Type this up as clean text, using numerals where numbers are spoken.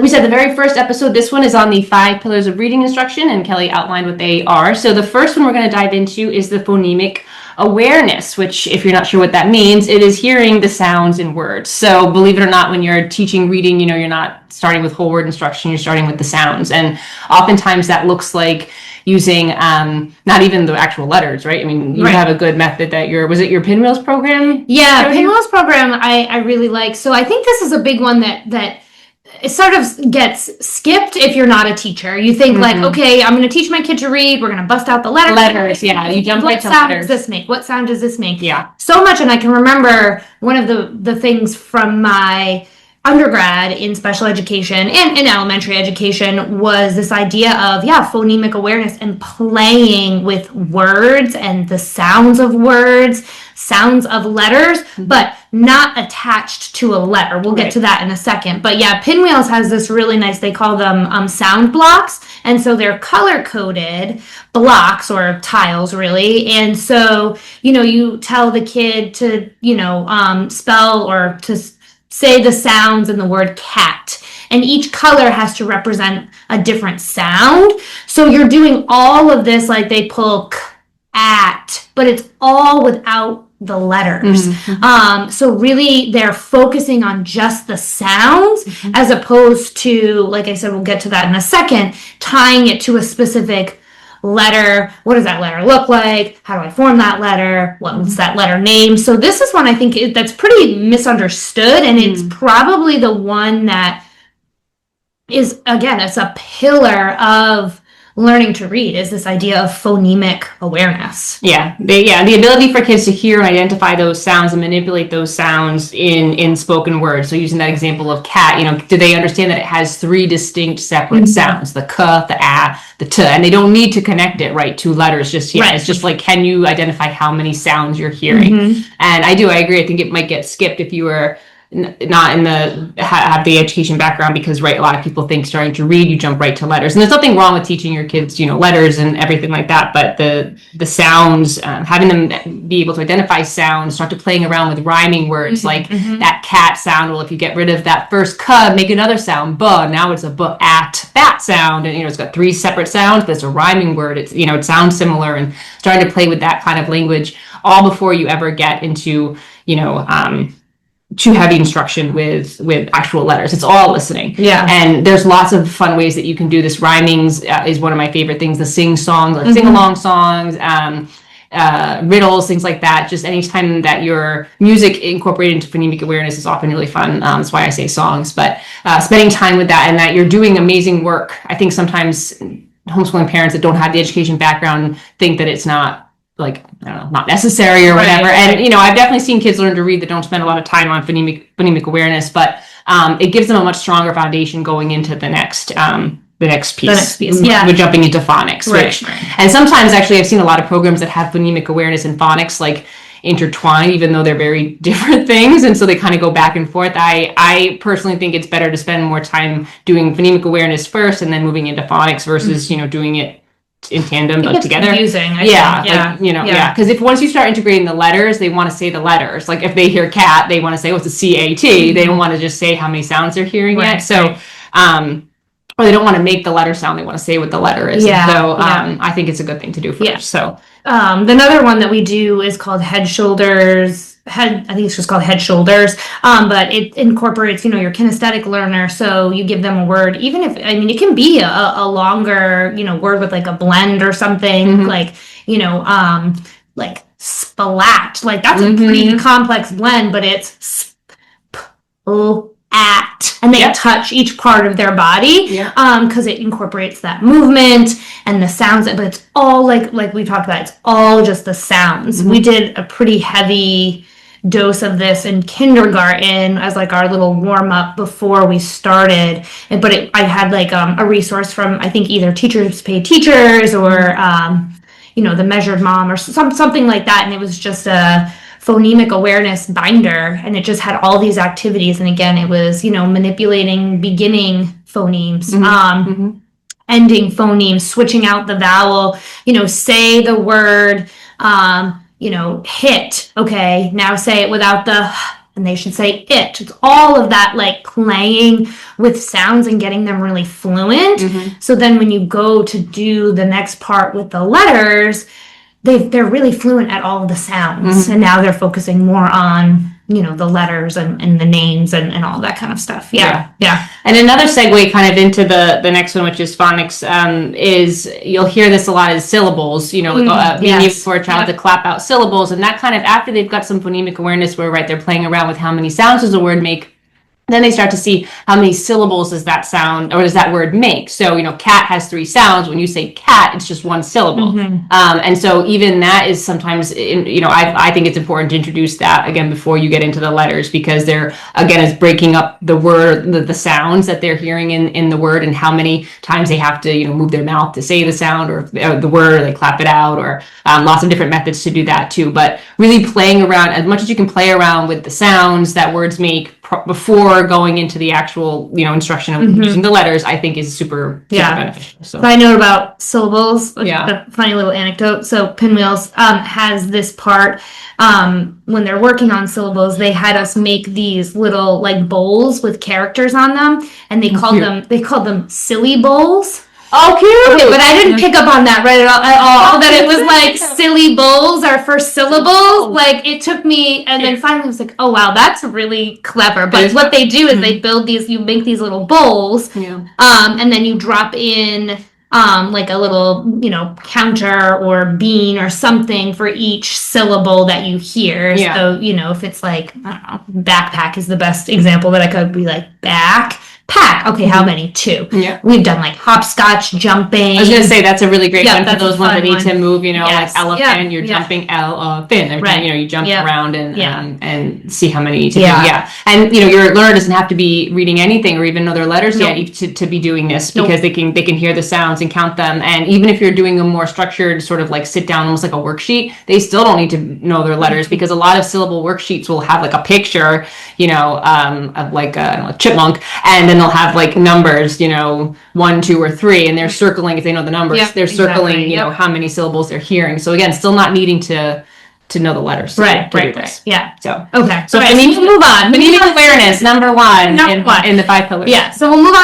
we said, the very first episode, this one is on the 5 pillars of reading instruction, and Kelley outlined what they are. So the first one we're going to dive into is the phonemic awareness, which, if you're not sure what that means, it is hearing the sounds in words. So believe it or not, when you're teaching reading, you're not starting with whole word instruction, you're starting with the sounds. And oftentimes that looks like using not even the actual letters, right? I mean, you have a good method that was it your Pinwheels program? Yeah, Pinwheels program I really like. So I think this is a big one that it sort of gets skipped if you're not a teacher. You think like, okay, I'm going to teach my kid to read. We're going to bust out the letters. You jump right to letters. What sound does this make? What sound does this make? Yeah. So much. And I can remember one of the things from my undergrad in special education and in elementary education was this idea of, phonemic awareness and playing with words and the sounds of words, sounds of letters, but not attached to a letter. We'll get to that in a second. But Pinwheels has this really nice, they call them sound blocks. And so they're color-coded blocks or tiles, really. And so, you tell the kid to, spell or to say the sounds in the word cat. And each color has to represent a different sound. So you're doing all of this, like they pull at, but it's all without the letters. So really they're focusing on just the sounds as opposed to, like I said, we'll get to that in a second, tying it to a specific letter. What does that letter look like? How do I form that letter? What's that letter name? So this is one I think that's pretty misunderstood, and it's probably the one that is, again, it's a pillar of learning to read, is this idea of phonemic awareness. The ability for kids to hear and identify those sounds and manipulate those sounds in spoken words. So using that example of cat, do they understand that it has 3 distinct separate sounds, the k, the a, the t, and they don't need to connect it to letters just yet. It's just like, can you identify how many sounds you're hearing? And I agree. I think it might get skipped if you were not have the education background, because a lot of people think starting to read, you jump right to letters, and there's nothing wrong with teaching your kids letters and everything like that, but the sounds, having them be able to identify sounds, start to playing around with rhyming words, like that cat sound. Well, if you get rid of that first k, make another sound, buh, now it's a buh at that sound, and it's got 3 separate sounds, but it's a rhyming word. It's it sounds similar, and starting to play with that kind of language all before you ever get into too heavy instruction with actual letters. It's all listening. And there's lots of fun ways that you can do this. Rhymings is one of my favorite things. The sing songs, like sing-along songs, riddles, things like that. Just anytime that your music incorporated into phonemic awareness is often really fun. That's why I say songs. But spending time with that, and that you're doing amazing work. I think sometimes homeschooling parents that don't have the education background think that it's not, not necessary or whatever. And, I've definitely seen kids learn to read that don't spend a lot of time on phonemic awareness, but it gives them a much stronger foundation going into the next piece. We're jumping into phonics. And sometimes, actually, I've seen a lot of programs that have phonemic awareness and phonics, intertwined, even though they're very different things. And so they kind of go back and forth. I personally think it's better to spend more time doing phonemic awareness first and then moving into phonics versus, doing it in tandem, but together. Confusing. Because if once you start integrating the letters, they want to say the letters. Like if they hear cat, they want to say, it's a C-A-T. They don't want to just say how many sounds they're hearing yet. So, or they don't want to make the letter sound. They want to say what the letter is. I think it's a good thing to do first. So, another one that we do is called head, shoulders. I think it's just called head, shoulders. But it incorporates, your kinesthetic learner. So you give them a word, even if, it can be a longer, word with a blend or something, like splat. That's a pretty complex blend, but it's at, and they touch each part of their body, because it incorporates that movement and the sounds, but it's all like we talked about, it's all just the sounds. We did a pretty heavy dose of this in kindergarten as our little warm-up before we started, but I had a resource from, I think, either Teachers Pay Teachers or the Measured Mom or something like that, and it was just a phonemic awareness binder, and it just had all these activities. And again, it was manipulating beginning phonemes, ending phonemes, switching out the vowel, say the word hit, okay, now say it without the and they should say it. It's all of that like playing with sounds and getting them really fluent. So then when you go to do the next part with the letters, they're really fluent at all of the sounds, and now they're focusing more on, you know, the letters and the names and all that kind of stuff. Yeah. And another segue kind of into the next one, which is phonics, is you'll hear this a lot as syllables, you know, being able for a child to clap out syllables, and that kind of, after they've got some phonemic awareness where, right, they're playing around with how many sounds does a word make, then they start to see how many syllables does that sound or does that word make. So, you know, cat has 3 sounds. When you say cat, it's just 1 syllable. And so even that is sometimes, you know, I think it's important to introduce that again before you get into the letters, because they're, again, is breaking up the word, the sounds that they're hearing in the word, and how many times they have to, you know, move their mouth to say the sound or the word, or they clap it out, or lots of different methods to do that too. But really playing around, as much as you can play around with the sounds that words make before going into the actual, you know, instruction of using the letters, I think is super beneficial. So I know about syllables. A funny little anecdote. So Pinwheels has this part when they're working on syllables. They had us make these little like bowls with characters on them, and they called them silly bowls. Oh, cute! Okay, but I didn't pick up on that right at all. That it was like silly bowls are for syllables. Like it took me, and then finally I was like, oh wow, that's really clever. But what they do is they build these. You make these little bowls, and then you drop in like a little, you know, counter or bean or something for each syllable that you hear. So, you know, if it's like, I don't know, backpack is the best example that I could be like back. Pack. Okay, how many? 2. We've done like hopscotch, jumping. I was going to say that's a really great one for those ones that need to move, you know, like elephant, you're jumping elephant. Every time, you know, you jump around and see how many you need to do. And, you know, your learner doesn't have to be reading anything or even know their letters yet to be doing this, because they can hear the sounds and count them. And even if you're doing a more structured sort of like sit down, almost like a worksheet, they still don't need to know their letters, because a lot of syllable worksheets will have like a picture, you know, of like a chipmunk, and then they'll have like numbers, you know, 1, 2, or 3, and they're circling, if they know the numbers, they're circling, you know, how many syllables they're hearing. So again, still not needing to know the letters. So So okay. So we move on. Phonemic awareness, number one in the 5 pillars. So we'll move on